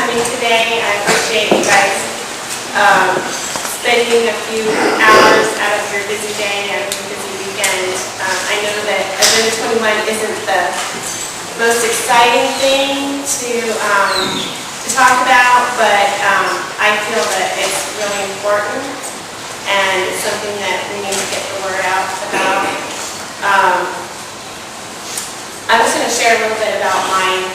coming today. I appreciate you guys spending a few hours out of your busy day, out of your busy weekend. I know that Agenda 21 isn't the most exciting thing to talk about, but I feel that it's really important, and it's something that we need to get the word out about. I'm just going to share a little bit about my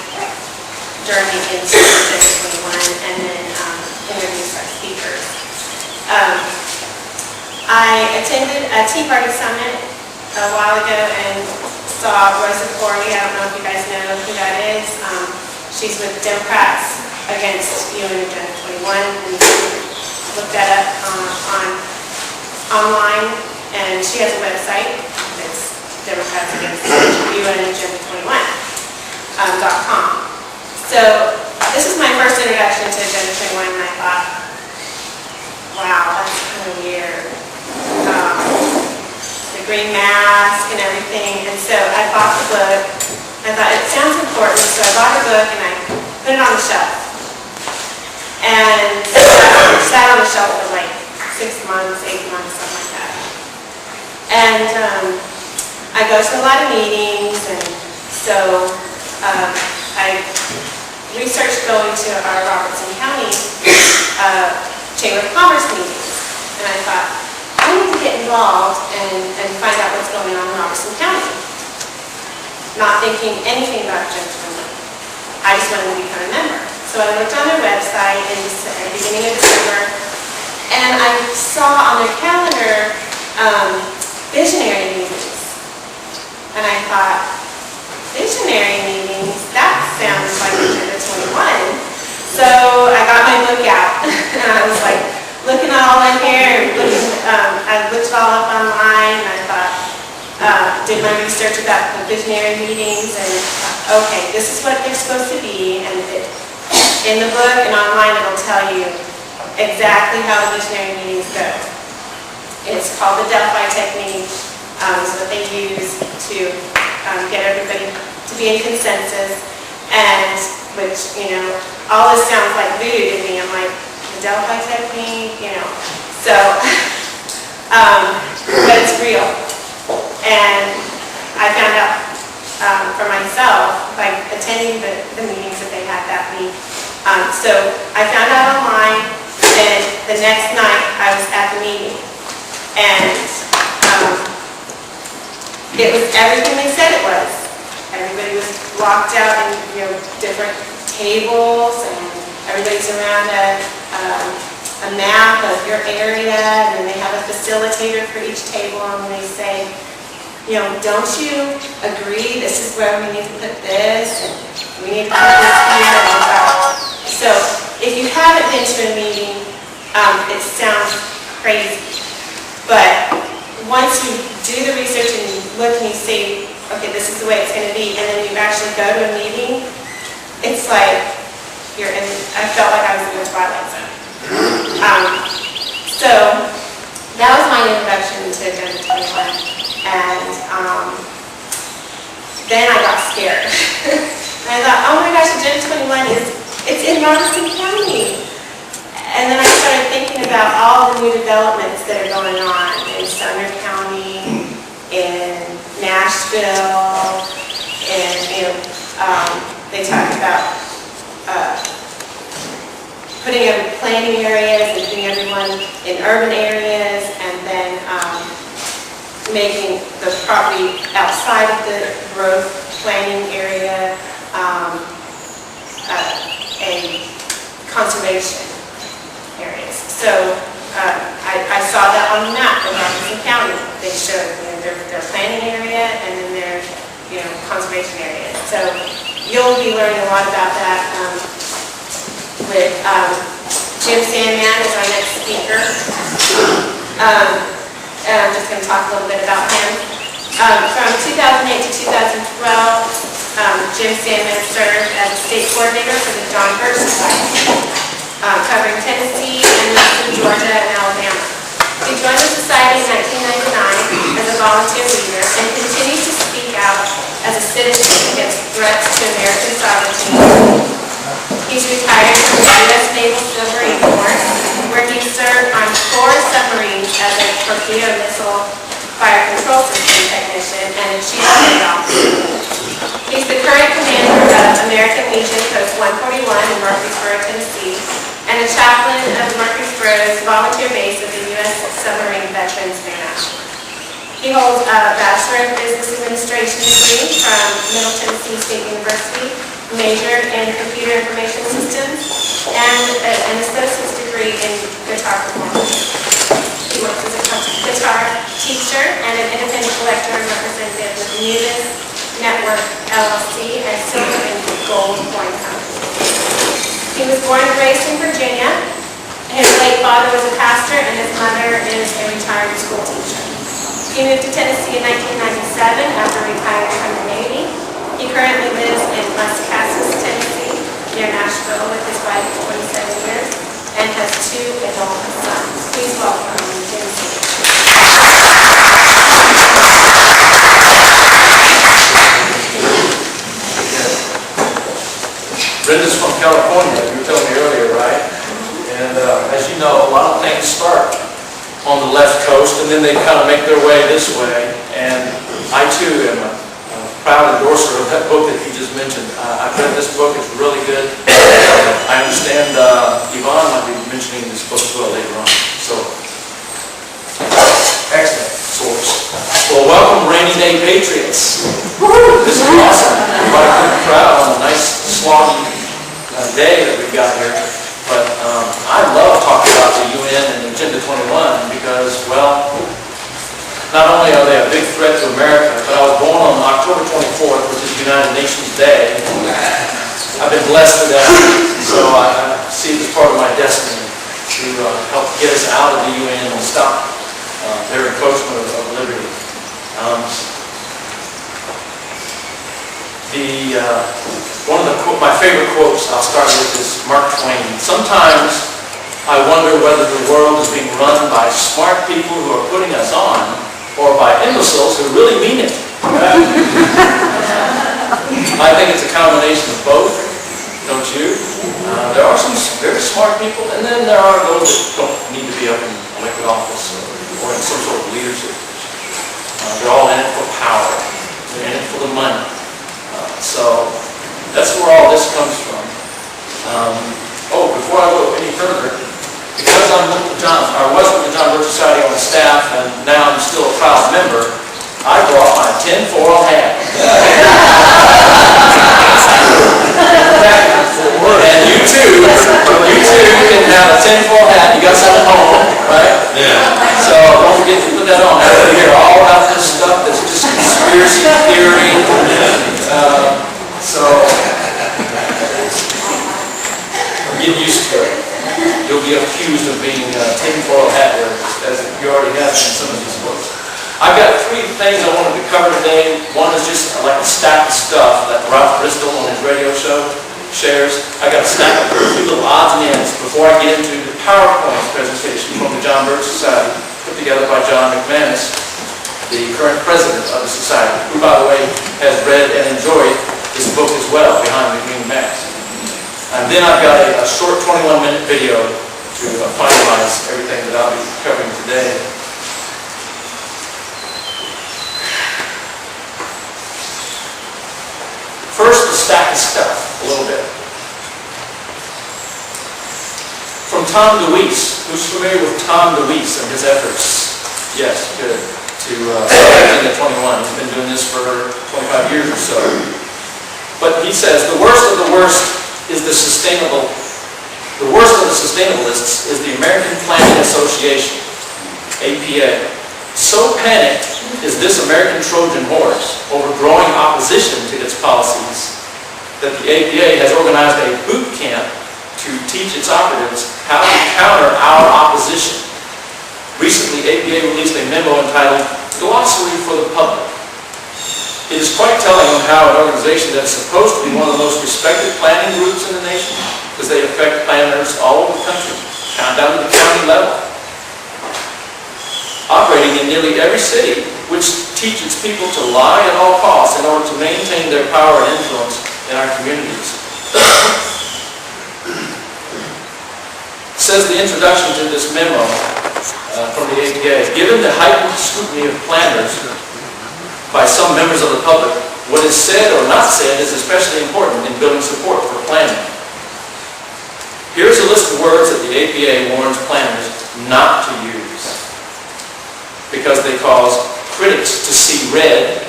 journey into Agenda 21 and then introduce our speakers. I attended a Tea Party Summit a while ago and saw Rosa Corey. I don't know if you guys know who that is. She's with Democrats Against You and Agenda 21, and you can look that up online, and she has a website. It's Democrats Against You and Agenda 21.com. So this is my first introduction to Agenda 21, and I thought, wow, that's kind of weird. The green mask and everything, and so I bought the book. I thought it sounds important, so I bought the book and I put it on the shelf. And it sat on the shelf for like 6 months, 8 months, something like that. And I go to a lot of meetings, and so I researched going to our Robertson County Chamber of Commerce meetings. And I thought, I need to get involved and find out what's going on in Robertson County. Not thinking anything about Agenda 21. I just wanted to become a member. So I looked on their website at the beginning of December, and I saw on their calendar visionary meetings. And I thought, visionary meetings? That sounds like Agenda 21. So I got my book out, and I was like looking all in here, and I looked it all up online, and I thought, did my research about the visionary meetings, and okay, this is what they're supposed to be, and in the book and online it'll tell you exactly how the visionary meetings go. It's called the Delphi technique. It's what they use to get everybody to be in consensus, and which, you know, all this sounds like voodoo to me. I'm like, the Delphi technique, you know. So, but it's real. And I found out for myself by attending the meetings that they had that week. So I found out online, and the next night I was at the meeting, and it was everything they said it was. Everybody was locked out in, you know, different tables, and everybody's around a map of your area, and then they have a facilitator for each table, and they say, you know, don't you agree this is where we need to put this, and we need to put this here, and so if you haven't been to a meeting, it sounds crazy, but once you do the research and you look and you see, okay, this is the way it's going to be, and then you actually go to a meeting, it's like you're in, I felt like I was in the Twilight Zone. So that was my introduction to Agenda 21. And then I got scared. And I thought, oh my gosh, Agenda 21 it's in Robertson County. And then I started thinking about all the new developments that are going on in Sumner County, in Nashville, and, you know, they talked about putting up planning areas and putting everyone in urban areas, and then making the property outside of the growth planning area a conservation areas. So I saw that on the map in Robertson County. They showed, you know, their planning area and then their, you know, conservation area. So you'll be learning a lot about that with Jim Sandman as our next speaker. And I'm just going to talk a little bit about him. From 2008 to 2012, Jim Sandman served as a state coordinator for the John Birch Society, covering Tennessee and Western Georgia and Alabama. He joined the society in 1999 as a volunteer leader and continues to speak out as a citizen against threats to American sovereignty He's retired from the U.S. Naval Submarine Corps, where he served on 4 submarines as a torpedo missile fire control system technician and a chief flight officer. He's the current commander of American Legion Post 141 in Murfreesboro, Tennessee, and a chaplain of Murfreesboro's volunteer base of the U.S. Submarine Veterans International. He holds a Bachelor of Business Administration degree from Middle Tennessee State University, majored in Computer Information Systems, and an associate's degree in guitar performance. He works as a guitar teacher and an independent collector and representative with Munis Network LLC and Silver and Gold Coin Company. He was born and raised in Virginia. His late father was a pastor and his mother is a retired school teacher. He moved to Tennessee in 1997 after retiring from the Navy. He currently lives in Muscassus, Tennessee, near Nashville, with his wife of 27 years, and has 2 adult sons. Please welcome Jim. Brenda's from California, you were telling me earlier, right? And as you know, a lot of things start on the left coast, and then they kind of make their way this way. And I too am a proud endorser of that book that you just mentioned. I've read this book, it's really good. I understand Yvonne might be mentioning this book as well later on. So, excellent source. Well, welcome Rainy Day Patriots. This is awesome. Quite a good crowd on a nice sloggy day that we've got here. But I love talking about the UN and Agenda 21 because, well, not only are they a big threat to America, but I was born on October 24th, which is United Nations Day. I've been blessed with that, so I see it as part of my destiny to help get us out of the UN and stop their encroachment of liberty. One of my favorite quotes I'll start with is Mark Twain. Sometimes I wonder whether the world is being run by smart people who are putting us on or by imbeciles who really mean it. I think it's a combination of both, don't you? There are some very smart people, and then there are those that don't need to be up in elected office or in some sort of leadership. They're all in it for power. They're in it for the money. So that's where all this comes from. Before I go any further, because I was with the John Birch Society on the staff, and now I'm still a proud member, I brought my tinfoil hat. And you too can have a tinfoil hat. You got some at home, right? Yeah. So don't forget to put that on. I hear all about this stuff that's just conspiracy theory. So get used to it. You'll be accused of being tinfoil hat wearers, as you already have in some of these books. I've got 3 things I wanted to cover today. One is just like a stack of stuff that Ralph Bristol on his radio show shares. I got a stack of 2 little odds and ends before I get into the PowerPoint presentation from the John Birch Society, put together by John McManus, the current president of the society, who, by the way, has read and enjoyed this book as well, Behind the Green Mask. And then I've got a short 21-minute video to finalize everything that I'll be covering today. First, the stack of stuff, a little bit. From Tom DeWeese. Who's familiar with Tom DeWeese and his efforts? Yes, good. To Agenda 21. He's been doing this for 25 years or so. But he says, the worst of the worst is the worst of the sustainabilists is the American Planning Association, APA. So panicked is this American Trojan horse over growing opposition to its policies that the APA has organized a boot camp to teach its operatives how to counter our opposition. Recently, APA released a memo entitled Glossary for the Public. It is quite telling on how an organization that is supposed to be one of the most respected planning groups in the nation, because they affect planners all over the country, down to the county level, operating in nearly every city, which teaches people to lie at all costs in order to maintain their power and influence in our communities. Says the introduction to this memo from the APA, given the heightened scrutiny of planners by some members of the public, what is said or not said is especially important in building support for planning. Here's a list of words that the APA warns planners not to use because they cause critics to see red,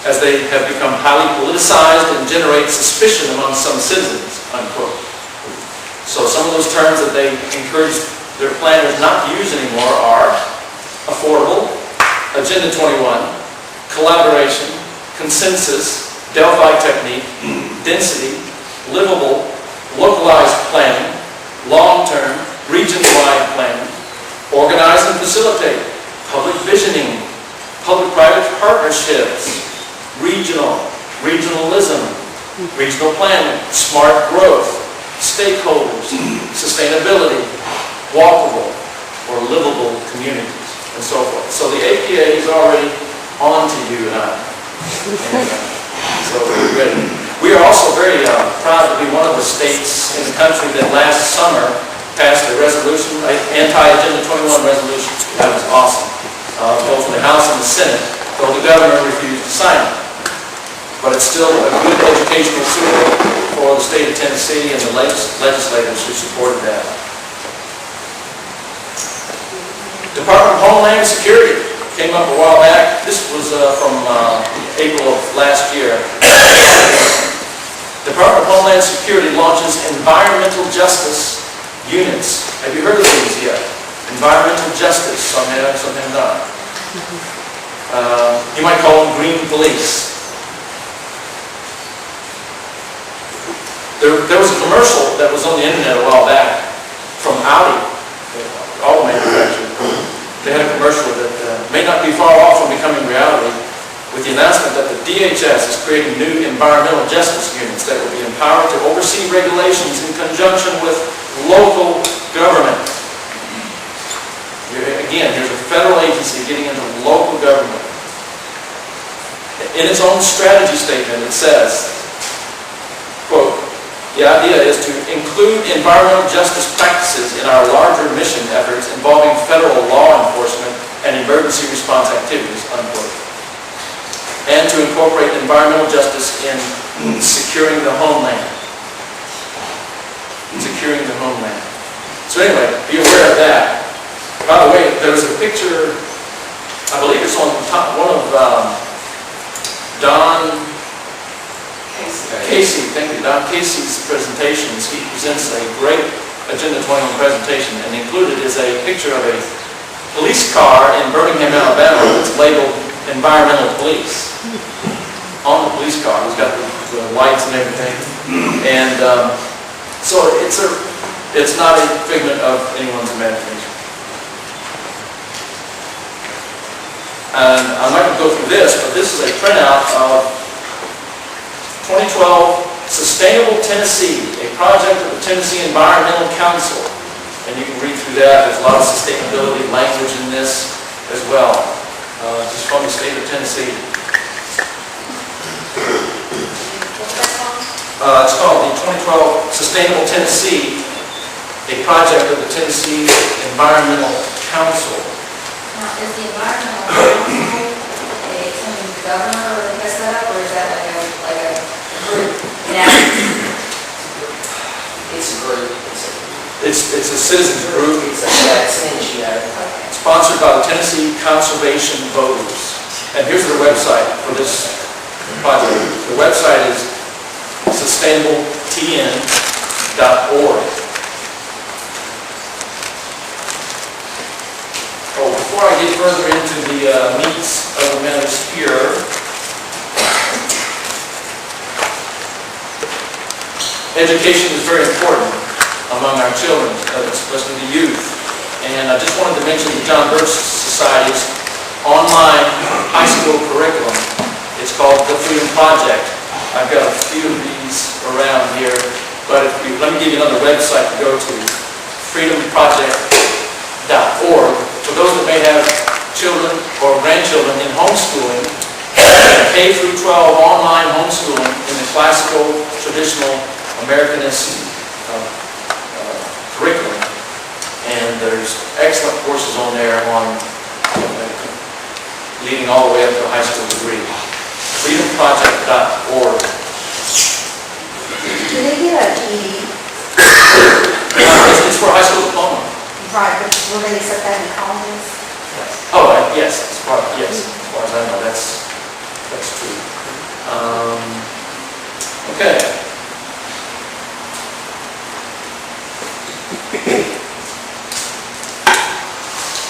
as they have become highly politicized and generate suspicion among some citizens, unquote. So some of those terms that they encourage their planners not to use anymore are affordable, Agenda 21, collaboration, consensus, Delphi technique, density, livable, localized planning, long-term, region-wide planning, organize and facilitate, public visioning, public-private partnerships, regionalism, regional planning, smart growth, stakeholders, sustainability, walkable or livable communities, and so forth. So the APA is already on to you and I. So we're ready. We are also very proud to be one of the states in the country that last summer passed a resolution, an anti-Agenda 21 resolution. That was awesome. Both in the House and the Senate, though the governor refused to sign it. But it's still a good educational tool for the state of Tennessee and the legislators who supported that. Department of Homeland Security came up a while back. This was from April of last year. Department of Homeland Security launches environmental justice units. Have you heard of these yet? Environmental justice, some have, some have not. You might call them green police. There was a commercial that was on the internet a while back from Audi, auto manufacturer. They had a commercial that may not be far off from becoming reality, with the announcement that the DHS is creating new environmental justice units that will be empowered to oversee regulations in conjunction with local government. Again, here's a federal agency getting into local government. In its own strategy statement, it says, quote, the idea is to include environmental justice practices in our larger mission efforts involving federal law enforcement and emergency response activities, unquote. And to incorporate environmental justice in securing the homeland. Securing the homeland. So anyway, be aware of that. By the way, there was a picture, I believe it's on the top, one of Don Casey, thank you, Don Casey's presentations. He presents a great Agenda 21 presentation, and included is a picture of a police car in Birmingham, Alabama that's labeled Environmental Police. On the police car, it's got the lights and everything. And so it's not a figment of anyone's imagination. And I'm not going to go through this, but this is a printout of 2012 Sustainable Tennessee, a project of the Tennessee Environmental Council. And you can read through that. There's a lot of sustainability language in this as well. Just from the state of Tennessee. It's called the 2012 Sustainable Tennessee, a project of the Tennessee Environmental Council. Now, is the Environmental Council some governor or has set up, or is that like a group? It's a group. It's a citizens group. It's an NGO. Sponsored by the Tennessee Conservation Voters. And here's the website for this project. The website is sustainabletn.org. Oh, before I get further into the meats of the matters here, education is very important among our children, especially the youth. And I just wanted to mention the John Birch Society's online high school curriculum. It's called The Freedom Project. I've got a few of these around here, but let me give you another website to go to, freedomproject.org. For those that may have children or grandchildren in homeschooling, K through 12 online homeschooling in the classical, traditional, Americanist curriculum. there's excellent courses on there on leading all the way up to a high school degree. freedomproject.org. Do they get a GED? It's for a high school diploma. Right, but will they accept that in colleges? Oh, yes, yes, as far as I know, that's true. Okay.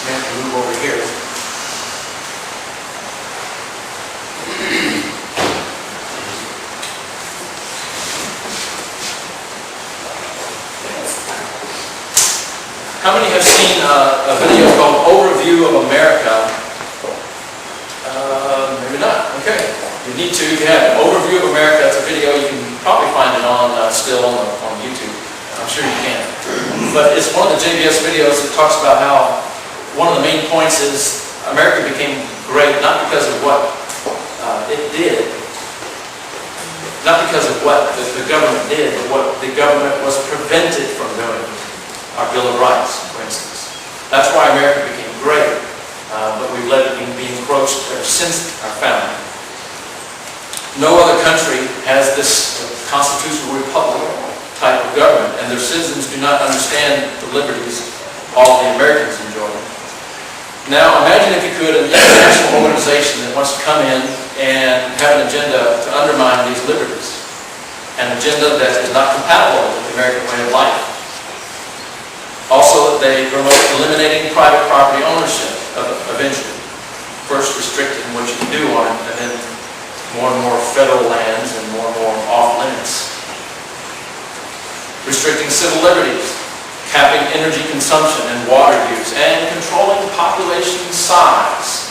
Man, move over here. How many have seen a video called Overview of America? Maybe not. Okay. You need to. You have an Overview of America. It's a video. You can probably find it on still on YouTube. I'm sure you can. But it's one of the JBS videos that talks about how one of the main points is America became great not because of what it did, not because of what the government did, but what the government was prevented from doing. Our Bill of Rights, for instance. That's why America became great, but we've let it be encroached ever since our founding. No other country has this constitutional republic type of government, and their citizens do not understand the liberties all the Americans enjoy. Now, imagine if you could, an international organization that wants to come in and have an agenda to undermine these liberties, an agenda that is not compatible with the American way of life. Also, they promote eliminating private property ownership eventually. First restricting what you can do on it, and then more and more federal lands and more off limits. Restricting civil liberties, capping energy consumption and water use, and controlling population size.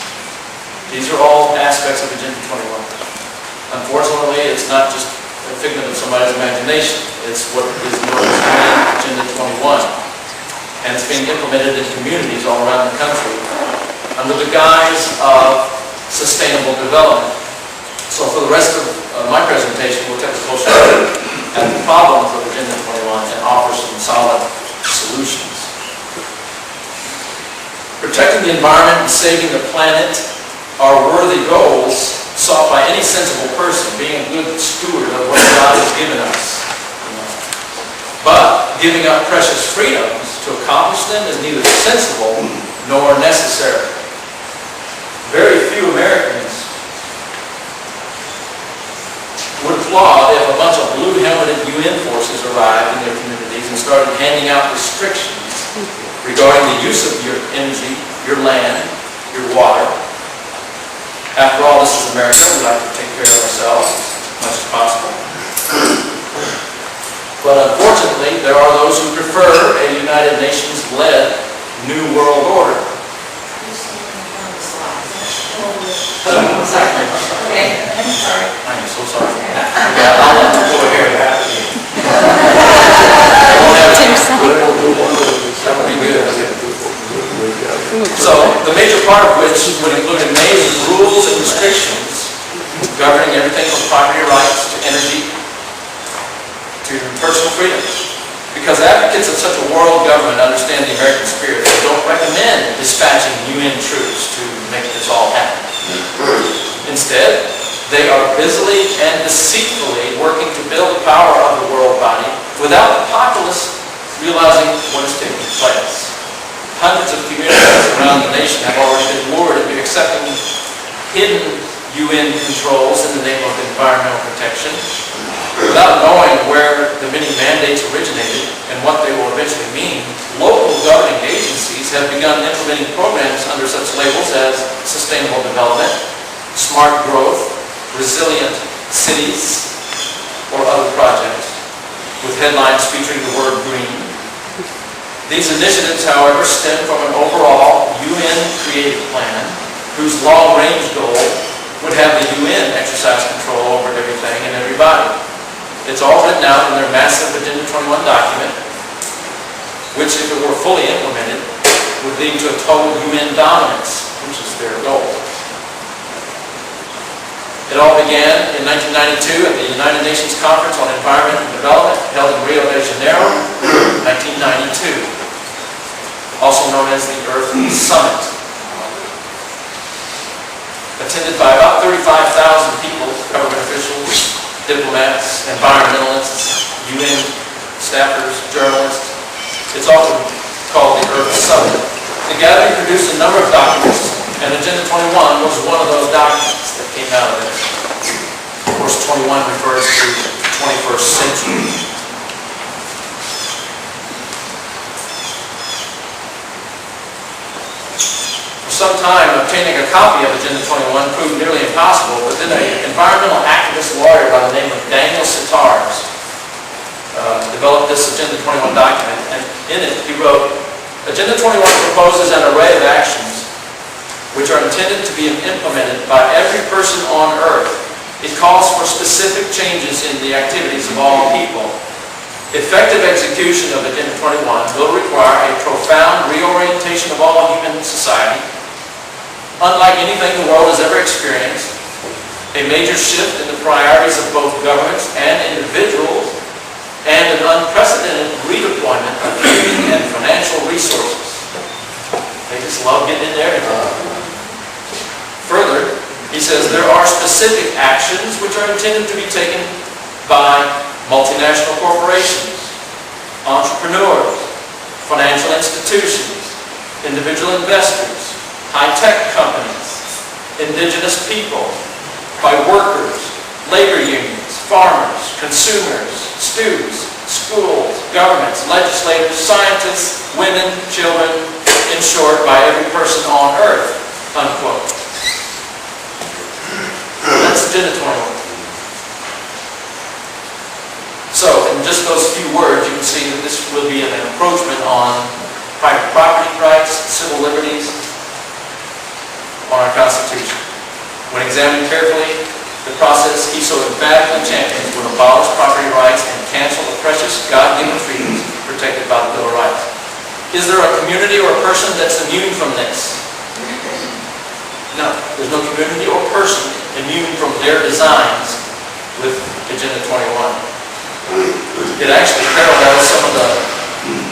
These are all aspects of Agenda 21. Unfortunately, it's not just a figment of somebody's imagination. It's what is known as Agenda 21. And it's being implemented in communities all around the country under the guise of sustainable development. So for the rest of my presentation, we'll take a closer look at the problems of Agenda 21 and offer some solid solutions. Protecting the environment and saving the planet are worthy goals sought by any sensible person, being a good steward of what God has given us. But giving up precious freedoms to accomplish them is neither sensible nor necessary. Very few Americans would applaud if a bunch of blue-helmeted UN forces arrived in their communities and started handing out restrictions regarding the use of your energy, your land, your water. After all, this is America. We like to take care of ourselves as much as possible. But unfortunately, there are those who prefer a United Nations-led New World Order. Okay, I'm sorry. I am so sorry. I'll let you go here. That would be good. So, the major part of which would include a maze of rules and restrictions governing everything from property rights to energy to personal freedom. Because advocates of such a world government understand the American spirit. They don't recommend dispatching UN troops to make this all happen. Instead, they are busily and deceitfully working to build the power of the world body without the populace realizing what is taking place. Hundreds of communities around the nation have already been lured into accepting hidden UN controls in the name of environmental protection, without knowing where the many mandates originated and what they will eventually mean. Local governing agencies have begun implementing programs under such labels as sustainable development, smart growth, resilient cities, or other projects, with headlines featuring the word green. These initiatives, however, stem from an overall UN-created plan whose long-range goal would have the UN exercise control over everything and everybody. It's all written out in their massive Agenda 21 document, which, if it were fully implemented, would lead to a total UN dominance, which is their goal. It all began in 1992 at the United Nations Conference on Environment and Development held in Rio de Janeiro, 1992. also known as the Earth Summit. Attended by about 35,000 people, government officials, diplomats, environmentalists, UN staffers, journalists. It's often called the Earth Summit. The gathering produced a number of documents, and Agenda 21 was one of those documents that came out of it. Of course, 21 refers to the 21st century. For some time, obtaining a copy of Agenda 21 proved nearly impossible, but then an environmental activist lawyer by the name of Daniel Sitars developed this Agenda 21 document, and in it he wrote, Agenda 21 proposes an array of actions which are intended to be implemented by every person on earth. It calls for specific changes in the activities of all people. Effective execution of Agenda 21 will require a profound reorientation of all human society, unlike anything the world has ever experienced, a major shift in the priorities of both governments and individuals, and an unprecedented redeployment of human and financial resources. They just love getting in there. Further, he says there are specific actions which are intended to be taken by multinational corporations, entrepreneurs, financial institutions, individual investors, high-tech companies, indigenous people, by workers, labor unions, farmers, consumers, students, schools, governments, legislators, scientists, women, children, in short, by every person on earth, unquote. That's Agenda 21. So, in just those few words, you can see that this will be an encroachment on private property rights, civil liberties, on our Constitution. When examined carefully, the process he so emphatically champions would abolish property rights and cancel the precious God-given freedoms protected by the Bill of Rights. Is there a community or a person that's immune from this? No. There's no community or person immune from their designs with Agenda 21. It actually parallels some of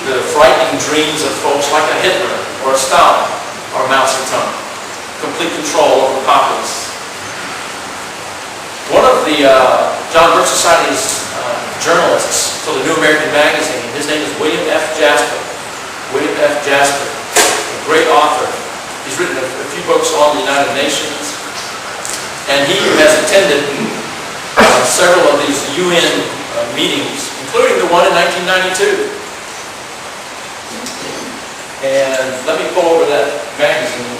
the frightening dreams of folks like a Hitler or a Stalin or Mao Zedong. Complete control over the populace. One of the John Birch Society's journalists for the New American Magazine, his name is William F. Jasper. William F. Jasper, a great author. He's written a few books on the United Nations, and he has attended several of these UN meetings, including the one in 1992. And let me pull over that magazine.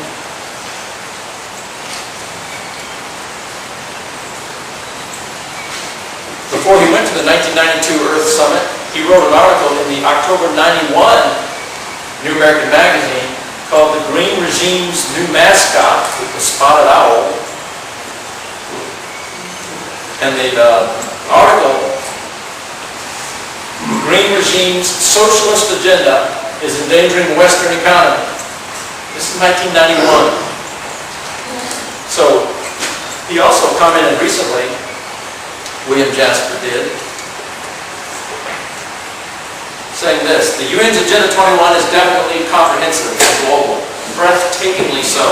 Before he went to the 1992 Earth Summit, he wrote an article in the October 91 New American Magazine called The Green Regime's New Mascot, the Spotted Owl. And the article, The Green Regime's Socialist Agenda is Endangering the Western Economy. This is 1991. So, he also commented recently, William Jasper did, saying this, the UN's Agenda 21 is definitely comprehensive and global, breathtakingly so.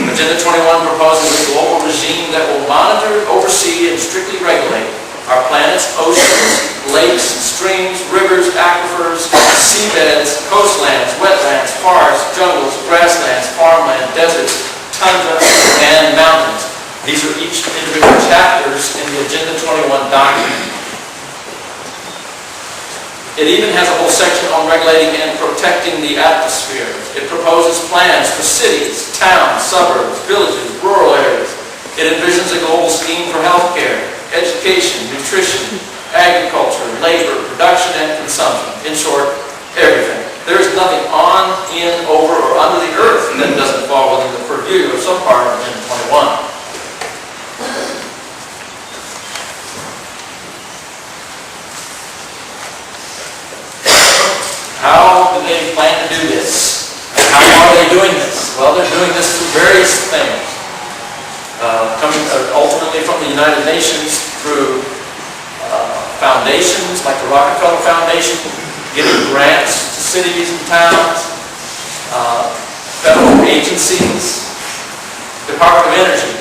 Agenda 21 proposes a global regime that will monitor, oversee, and strictly regulate our planet's oceans, lakes, streams, rivers, aquifers, seabeds, coastlands, wetlands, forests, jungles, grasslands, farmland, deserts, tundra, and mountains. These are each individual chapters in the Agenda 21 document. It even has a whole section on regulating and protecting the atmosphere. It proposes plans for cities, towns, suburbs, villages, rural areas. It envisions a global scheme for healthcare, education, nutrition, agriculture, labor, production, and consumption. In short, everything. There is nothing on, in, over, or under the earth that doesn't fall within the purview of some part of Agenda 21. How do they plan to do this? And how are they doing this? Well, they're doing this through various things. Coming ultimately from the United Nations through foundations like the Rockefeller Foundation, giving grants to cities and towns, federal agencies, Department of Energy,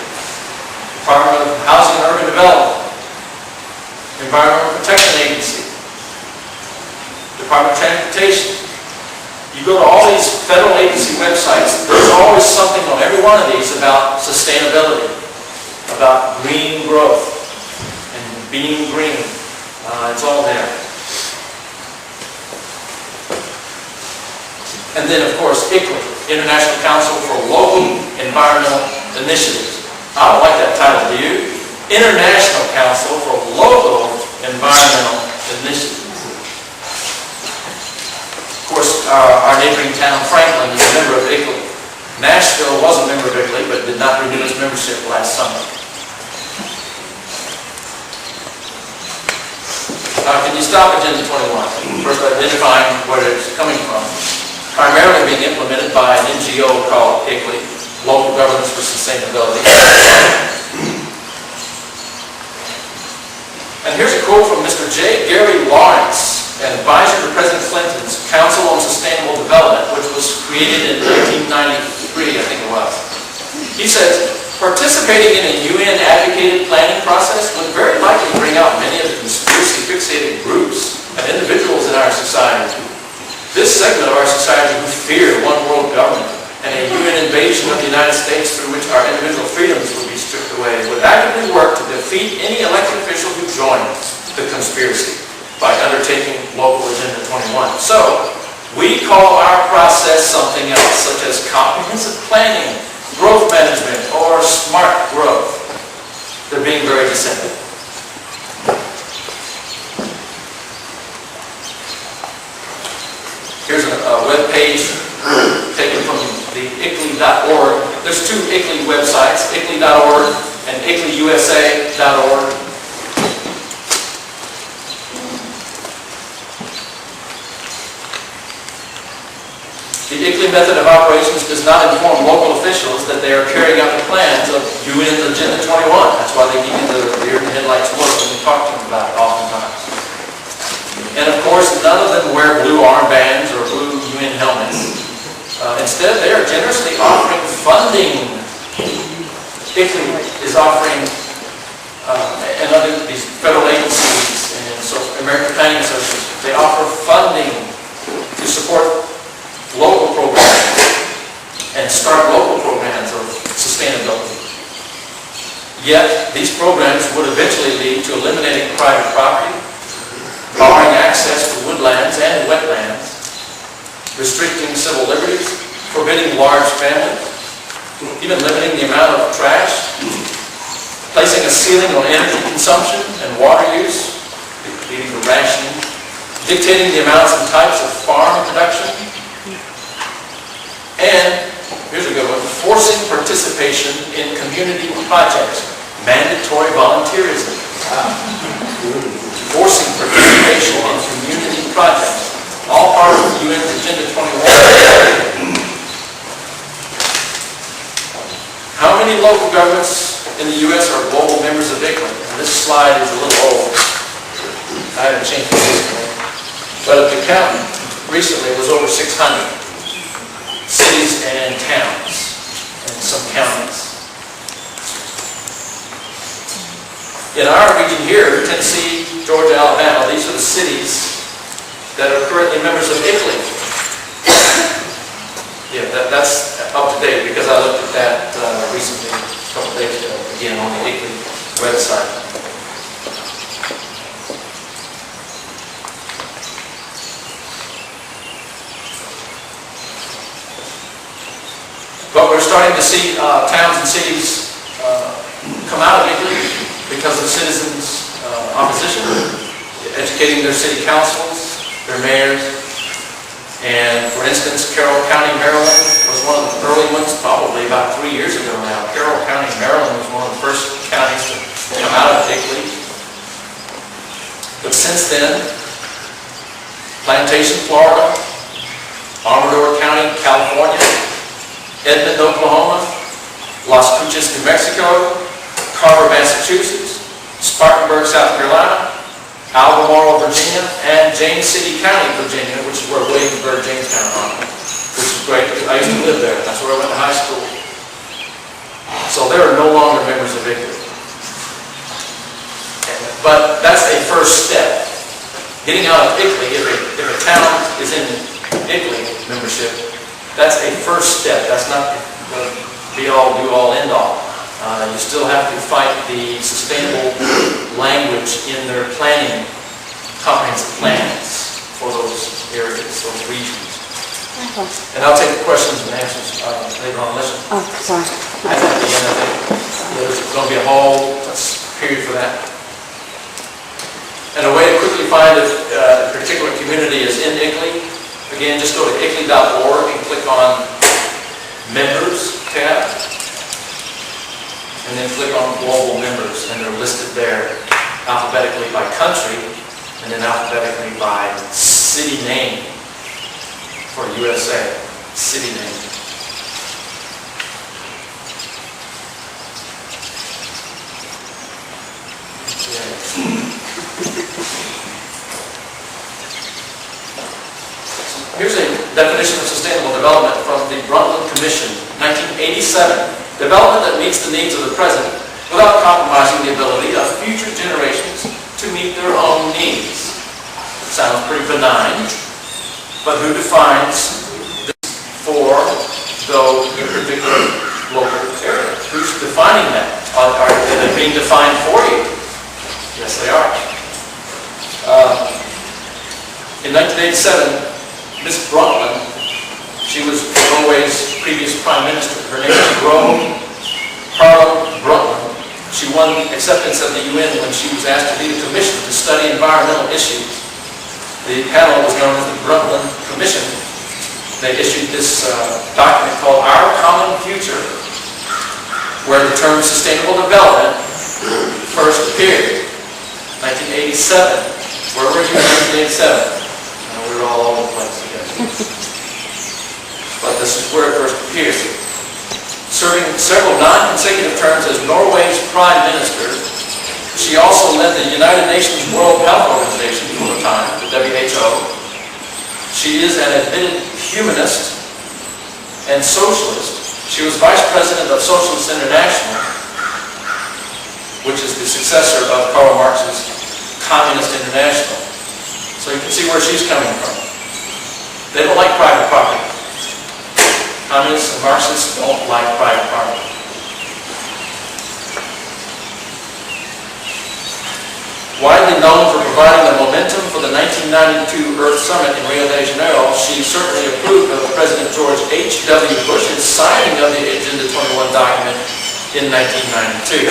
Department of Housing and Urban Development, Environmental Protection Agency, Department of Transportation. You go to all these federal agency websites, there's always something on every one of these about sustainability, about green growth, and being green. It's all there. And then, of course, ICLEI, International Council for Local Environmental Initiatives. I don't like that title, do you? International Council for Local Environmental Initiatives. Of course, our neighboring town, Franklin, is a member of ICLEI. Nashville was a member of ICLEI, but did not renew its membership last summer. Can you stop Agenda 21? First, identifying where it's coming from. Primarily being implemented by an NGO called ICLEI, Local Governance for Sustainability. And here's a quote from Mr. J. Gary Lawrence, an advisor to President Clinton's Council on Sustainable Development, which was created in 1993, I think it was. He says, participating in a UN-advocated planning process would very likely bring out many of the conspiracy-fixated groups and individuals in our society. This segment of our society who fear one world government and a UN invasion of the United States through which our individual freedoms would be stripped away would actively work to defeat any elected official who joined the conspiracy by undertaking local Agenda 21. So, we call our process something else, such as comprehensive planning, growth management, or smart growth. They're being very deceptive. Here's a web page taken from the ICLEI.org. There's two ICLEI websites, ICLEI.org and ICLEIUSA.org. The ICLEI method of operations does not inform local officials that they are carrying out the plans of UN Agenda 21. That's why they give you the rear and headlights look when we talk to them about it oftentimes. And of course, none of them wear blue armbands or blue UN helmets. Instead, they are generously offering funding. ICLEI is offering, and other these federal agencies and so American Planning Association, they offer funding to support local programs and start local programs of sustainability. Yet, these programs would eventually lead to eliminating private property, barring access to woodlands and wetlands, restricting civil liberties, forbidding large families, even limiting the amount of trash, placing a ceiling on energy consumption and water use, leading to rationing, dictating the amounts and types of farm production, and, here's a good one, forcing participation in community projects, mandatory volunteerism. Forcing participation in community projects, all part of UN's Agenda 21. How many local governments in the U.S. are global members of ICLEI? And this slide is a little old. I haven't changed it recently. But at the count recently it was over 600 cities and towns and some counties. In our region here, Tennessee, Georgia, Alabama, these are the cities that are currently members of ICLEI. Yeah, that's up to date because I looked at that recently, a couple days ago, again on the ICLEI website. But we're starting to see towns and cities come out of ICLEI because of citizens' opposition, educating their city councils, their mayors. And for instance, Carroll County, Maryland was one of the early ones, probably about 3 years ago now. Carroll County, Maryland was one of the first counties to come out of ICLEI. But since then, Plantation, Florida, Amador County, California, Edmond, Oklahoma, Las Cruces, New Mexico, Carver, Massachusetts, Spartanburg, South Carolina, Albemarle, Virginia, and James City County, Virginia, which is where Williamsburg, Jamestown are, which is is great, because I used to live there, that's where I went to high school. So they are no longer members of ICLEI. But that's a first step. Getting out of ICLEI, if a town is in ICLEI membership, that's a first step. That's not the be-all, do-all, end-all. You still have to fight the sustainable language in their planning, comprehensive plans for those areas, those regions. And I'll take the questions and answers later on. Listen. Oh, sorry. At the end, I think there's going to be a whole period for that. And a way to quickly find if a particular community is in ICLEI, again, just go to ICLEI.org and click on Members tab, and then click on Global Members, and they're listed there alphabetically by country, and then alphabetically by city name for USA, city name. Here's a definition of sustainable development from the Brundtland Commission, 1987. Development that meets the needs of the present without compromising the ability of future generations to meet their own needs. Sounds pretty benign, but who defines this for the particular local area? Who's defining that? Are they being defined for you? Yes, they are. In 1987, Miss Brundtland, she was Norway's previous prime minister. Her name is Gro Harlem Brundtland. She won acceptance at the UN when she was asked to lead a commission to study environmental issues. The panel was known as the Brundtland Commission. They issued this document called Our Common Future, where the term sustainable development first appeared. 1987. Where were you in 1987? We were all over the place together. But this is where it first appeared. Serving several non-consecutive terms as Norway's Prime Minister, she also led the United Nations World Health Organization for a time, the WHO. She is an admitted humanist and socialist. She was Vice President of Socialist International, which is the successor of Karl Marx's Communist International. So you can see where she's coming from. They don't like private property. Communists and Marxists don't like private property. Widely known for providing the momentum for the 1992 Earth Summit in Rio de Janeiro, she certainly approved of President George H.W. Bush's signing of the Agenda 21 document in 1992.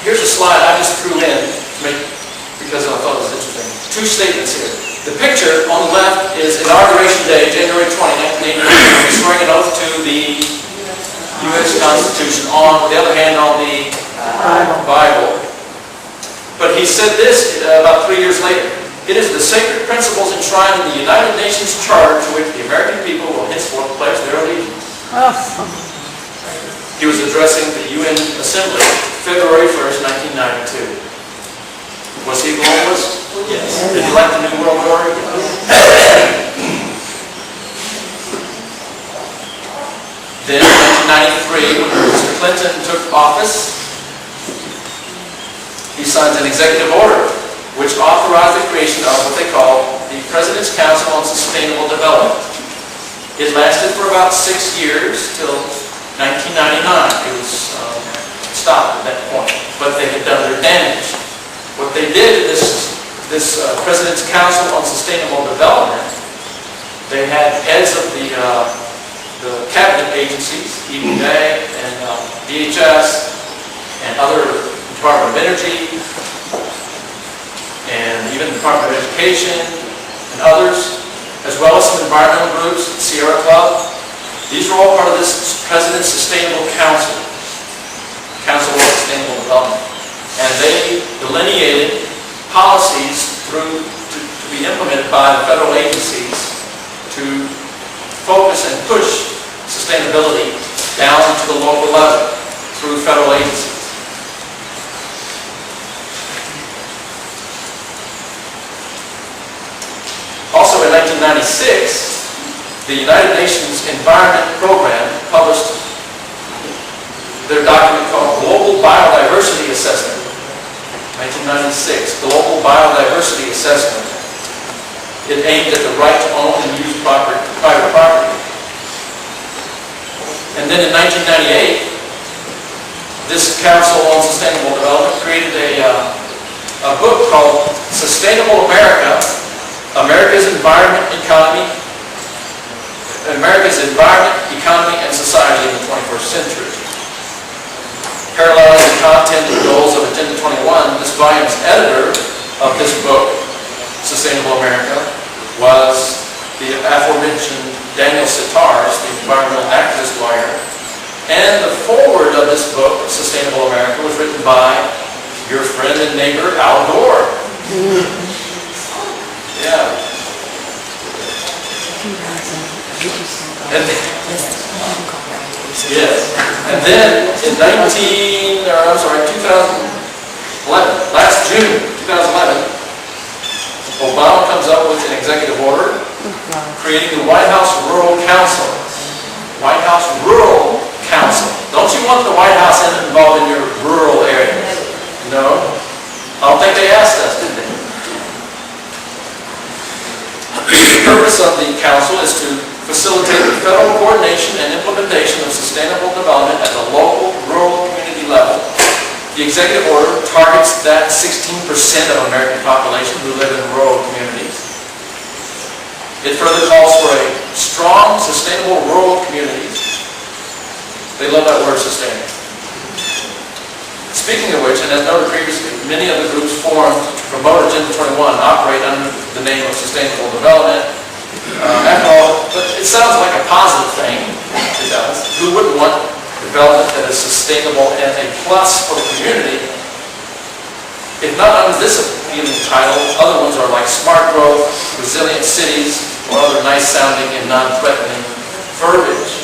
Here's a slide I just threw in because I thought it was interesting. Two statements here. The picture on the left is Inauguration Day, January 20, 1989, swearing an oath to the U.S. Constitution. On the other hand, on the Bible. But he said this about 3 years later. It is the sacred principles enshrined in the United Nations Charter to which the American people will henceforth pledge their allegiance. He was addressing the UN Assembly, February 1st, 1992. Was he globalist? Yes. Did he like the New World Order? Then, in 1993, when Mr. Clinton took office, he signed an executive order which authorized the creation of what they call the President's Council on Sustainable Development. It lasted for about 6 years till 1999. It was stopped at that point, but they had done their damage. What they did in this President's Council on Sustainable Development, they had heads of the cabinet agencies, EPA and DHS, and other Department of Energy, and even the Department of Education, and others, as well as some environmental groups, Sierra Club. These are all part of this President's Sustainable Council, Council on Sustainable Development. And they delineated policies to be implemented by the federal agencies to focus and push sustainability down to the local level. through federal agencies. Also in 1996, the United Nations Environment Program published their document called Global Biodiversity Assessment. 1996, Global Biodiversity Assessment. It aimed at the right to own and use private property. And then in 1998, this Council on Sustainable Development created a book called Sustainable America, America's Environment, Economy, and Society in the 21st Century. Paralleling the content and goals of Agenda 21, this volume's editor of this book, Sustainable America, was the aforementioned Daniel Sitars, the environmental activist lawyer. And the foreword of this book, Sustainable America, was written by your friend and neighbor, Al Gore. Yeah. And then in 2011, last June 2011, Obama comes up with an executive order creating the White House Rural Council. White House Rural Council. Don't you want the White House involved in your rural areas? No? I don't think they asked us, did they? The purpose of the council is to facilitate the federal coordination and implementation of sustainable development at the local, rural, community level. The executive order targets that 16% of American population who live in rural communities. It further calls for a strong, sustainable rural communities. They love that word, sustainable. Speaking of which, and as noted previously, many of the groups formed to promote Agenda 21 operate under the name of sustainable development. After all, but it sounds like a positive thing. It does. Who wouldn't want development that is sustainable and a plus for the community? If not under this appealing title, other ones are like smart growth, resilient cities, or other nice sounding and non-threatening verbiage.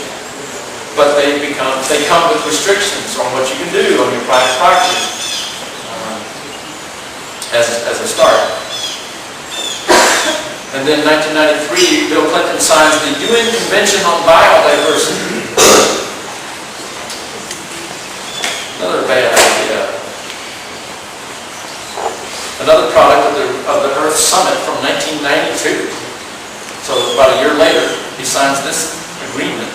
But they come with restrictions on what you can do on your private property as a start. And then 1993, Bill Clinton signs the UN Convention on Biodiversity. Another bad idea. Another product of the Earth Summit from 1992. So about a year later, he signs this agreement.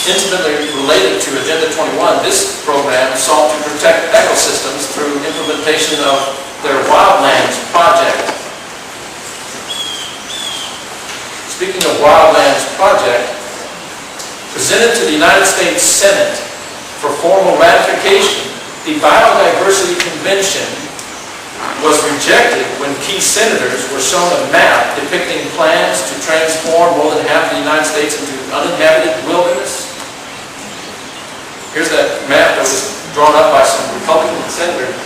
Intimately related to Agenda 21, this program sought to protect ecosystems through implementation of their Wildlands project. Speaking of Wildlands project, presented to the United States Senate for formal ratification, the Biodiversity Convention was rejected when key senators were shown a map depicting plans to transform more than half the United States into uninhabited wilderness. Here's that map that was drawn up by some Republican senators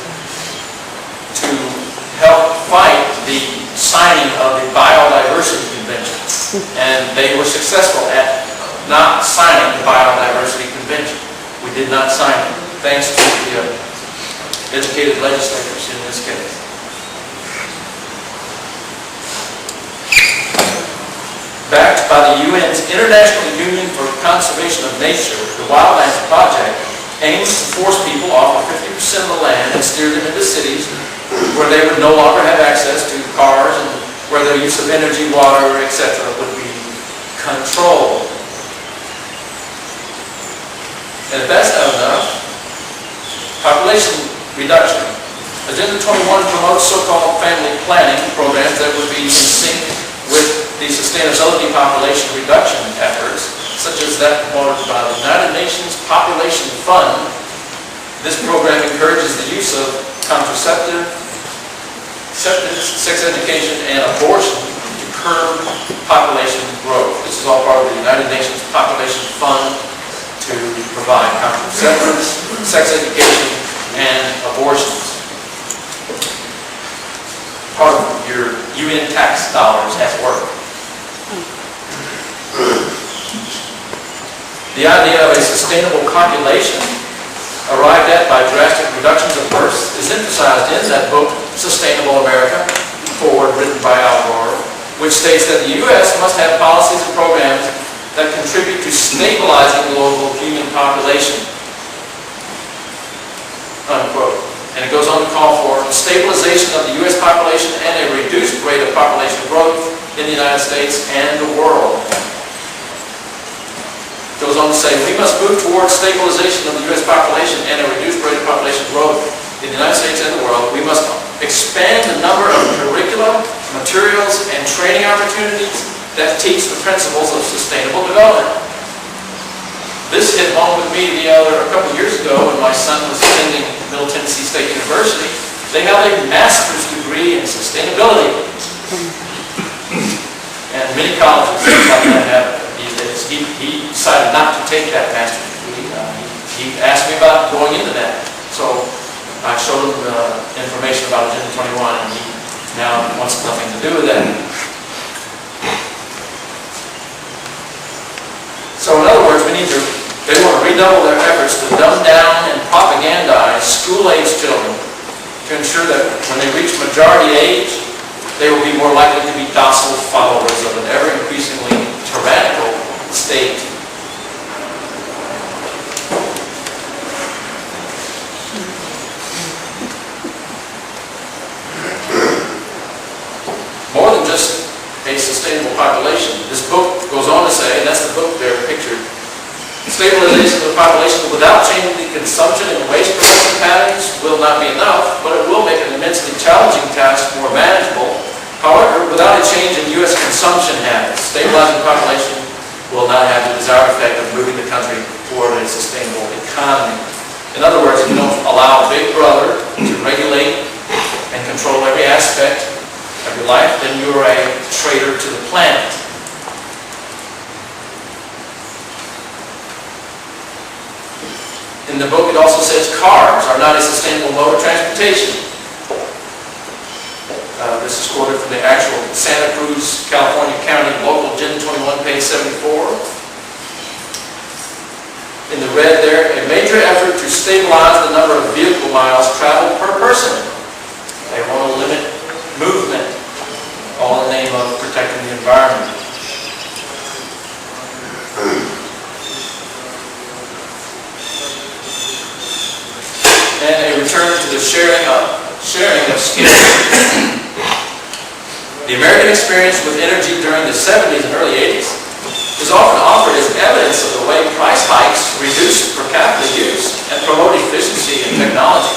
to help fight the signing of the Biodiversity Convention. And they were successful at not signing the Biodiversity Convention. We did not sign it, thanks to the educated legislators in this case. Backed by the UN's International Union for Conservation of Nature, the Wildlands Project aims to force people off of 50% of the land and steer them into cities where they would no longer have access to cars and where their use of energy, water, etc. would be controlled. And if that's not enough, population reduction. Agenda 21 promotes so-called family planning programs that would be in sync with the sustainability population reduction efforts, such as that promoted by the United Nations Population Fund. This program encourages the use of contraceptives, sex education, and abortion to curb population growth. This is all part of the United Nations Population Fund to provide contraceptives, sex education, and abortions. Part of your UN tax dollars at work. The idea of a sustainable population arrived at by drastic reductions of births is emphasized in that book, Sustainable America, Forward, written by Al Gore, which states that the U.S. must have policies and programs that contribute to stabilizing the global human population, unquote. And it goes on to call for stabilization of the U.S. population and a reduced rate of population growth in the United States and the world. It goes on to say, we must move towards stabilization of the U.S. population and a reduced rate of population growth in the United States and the world. We must expand the number of curricula, materials, and training opportunities that teach the principles of sustainable development. This hit home with me a couple of years ago when my son was attending Middle Tennessee State University. They have a master's degree in sustainability. And many colleges like that have these days. He decided not to take that master's degree. He asked me about going into that. So I showed him the information about Agenda 21, and he now wants nothing to do with that. So in other words, they want to redouble their efforts to dumb down and propagandize school-age children to ensure that when they reach majority age, they will be more likely to be docile followers of an ever-increasingly tyrannical state. More than just a sustainable population, this book goes on to say, and that's the book there pictured, stabilization of the population without changing the consumption and waste production patterns will not be enough, but it will make an immensely challenging task more manageable. However, without a change in U.S. consumption habits, stabilizing the population will not have the desired effect of moving the country toward a sustainable economy. In other words, if you don't allow Big Brother to regulate and control every aspect of your life, then you're a traitor to the planet. In the book, it also says cars are not a sustainable mode of transportation. This is quoted from the actual Santa Cruz, California County Local Agenda 21, page 74. In the red there, a major effort to stabilize the number of vehicle miles traveled per person. They want to limit movement, all in the name of protecting the environment. And a return to the sharing of skills. The American experience with energy during the 70s and early 80s is often offered as evidence of the way price hikes reduce per capita use and promote efficiency and technology.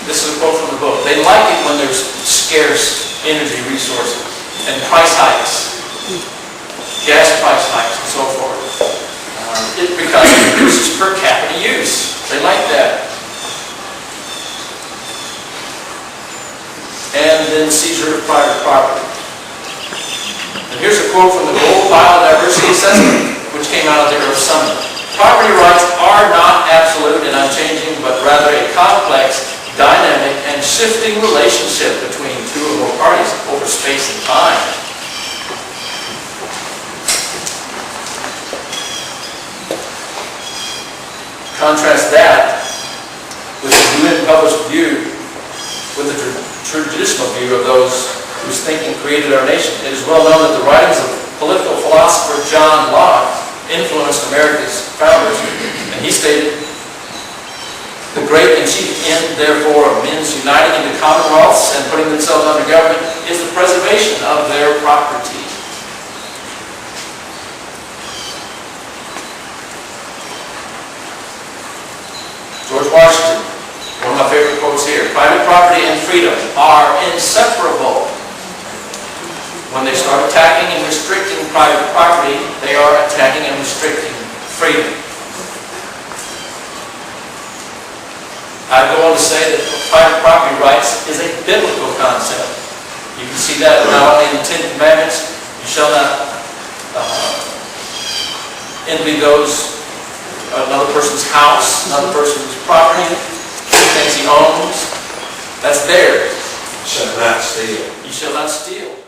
This is a quote from the book. They like it when there's scarce energy resources and price hikes, gas price hikes, and so forth. Because it reduces per capita use. They like that. And then seizure of private property. And here's a quote from the Global Biodiversity Assessment, which came out of the Earth Summit. Property rights are not absolute and unchanging, but rather a complex, dynamic, and shifting relationship between two or more parties over space and time. Contrast that with the UN published view, with the traditional view of those whose thinking created our nation. It is well known that the writings of political philosopher John Locke influenced America's founders, and he stated, "The great and chief end, therefore, of men's uniting into commonwealths and putting themselves under government is the preservation of their property." George Washington, one of my favorite quotes here, "Private property and freedom are inseparable." When they start attacking and restricting private property, they are attacking and restricting freedom. I go on to say that private property rights is a biblical concept. You can see that not only in the Ten Commandments, you shall not envy another person's house, another person's property, things he owns. That's theirs. You shall not steal. You shall not steal.